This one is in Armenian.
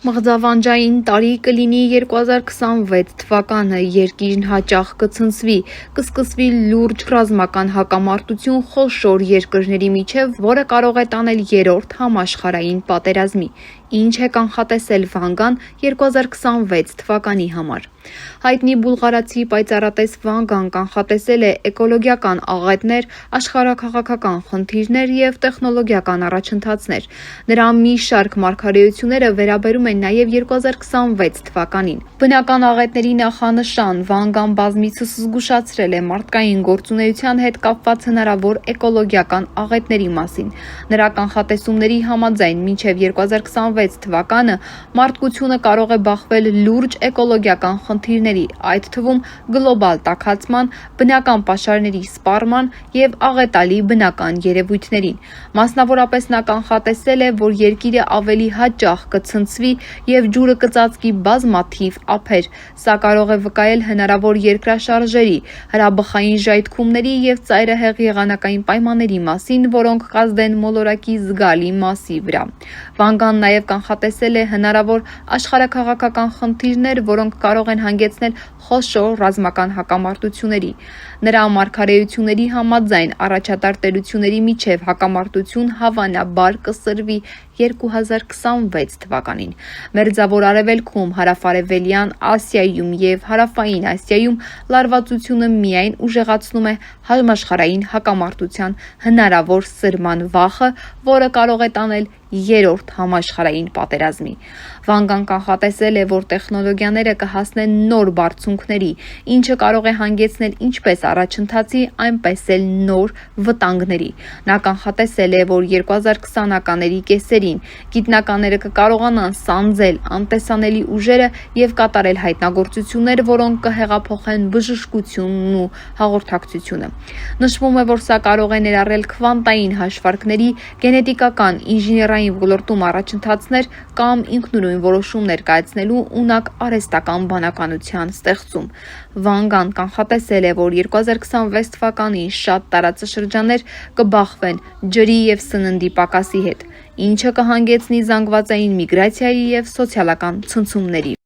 Մղձավանջային տարի կլինի 2026 թվականը, երկիրն հաճախ կցնցվի, կսկսվի լուրջ ռազմական հակամարտություն խոշոր երկրների միջև, որը կարող է տանել երրորդ համաշխարհային պատերազմի։ Ինչ է կանխատեսել Վանգան 2026 թվականի համար։ Հայտնի բուլղարացի պայծառատես Վանգան կանխատեսել է էկոլոգիական աղետներ, աշխարհաքաղաքական խնդիրներ և տեխնոլոգիական առաջընթացներ։ Նրա մի շարք մարգարեությունները վերաբերում են նաև 2026 թվականին։ Բնական աղետների նախանշան Վանգան բազմիցս զգուշացրել է մարդկային գործունեության հետ կապված հնարավոր էկոլոգիական աղետների մասին։ Նրա կանխատեսումների համաձայն մինչև 2026 թվականը մարդկությունը կարող է բախվել լուրջ էկոլոգիական խնդիրների, այդ թվում գլոբալ տաքացման, բնական պաշարների սպառման և աղետալի բնական երևույթներին։ Մասնավորապես նա կանխատեսել է, որ երկիրը ավելի հաճախ կցնցվի և ջուրը կծածկի բազմաթիվ ափեր։ Սա կարող է վկայել հնարավոր երկրաշարժերի, հրաբխային ժայթքումների և ծայրահեղ եղանակային պայմանների մասին, որոնք կազդեն մոլորակի զգալի մասի վրա։ Վանգան նաև կանխատեսել է հնարավոր աշխարհաքաղաքական խնդիրներ, որոնք կարող են հանգեցնել խոշոր ռազմական հակամարտությունների։ Նրա մարգարեությունների համաձայն առաջատար տերությունների միջև հակամարտություն հավանաբար կսրվի 2026 թվականին։ Մերձավոր Արևելքում, Հարավարևելյան Ասիայում և Հարավային Ասիայում լարվածությունը միայն ուժեղացնում է համաշխարհային հակամարտության հնարավոր սրման վախը, որը կարող է տանել երրորդ համաշխարհային պատերազմի։ Վանգան կանխատեսել է, որ տեխնոլոգիաները կհասնեն նոր բարձունքների, ինչը կարող է հանգեցնել ինչպես առաջընթացի, այնպես էլ նոր վտանգների։ Նա կանխատեսել է, որ 2020-ականների կեսերին գիտնականները կկարողանան սանձել անտեսանելի ուժերը և կատարել հայտնագործություններ, որոնք կհեղափոխեն բժշկությունն ու հաղորդակցությունը։ Նշվում է, որ սա կարող է ներառել քվանտային հաշվարկների, գենետիկական, ինժեներային ոլորտում առաջընթացներ կամ ինքնուրույն որոշումներ կայացնելու ունակ արհեստական բանականության ստեղծում։ Վանգան կանխատեսել է, որ 2026 թվականին շատ տարածաշրջաններ կբախվեն ջրի և սննդի պակասի հետ, ինչը կհանգեցնի զանգվածային միգրացիայի և սոցիալական ցնցումների։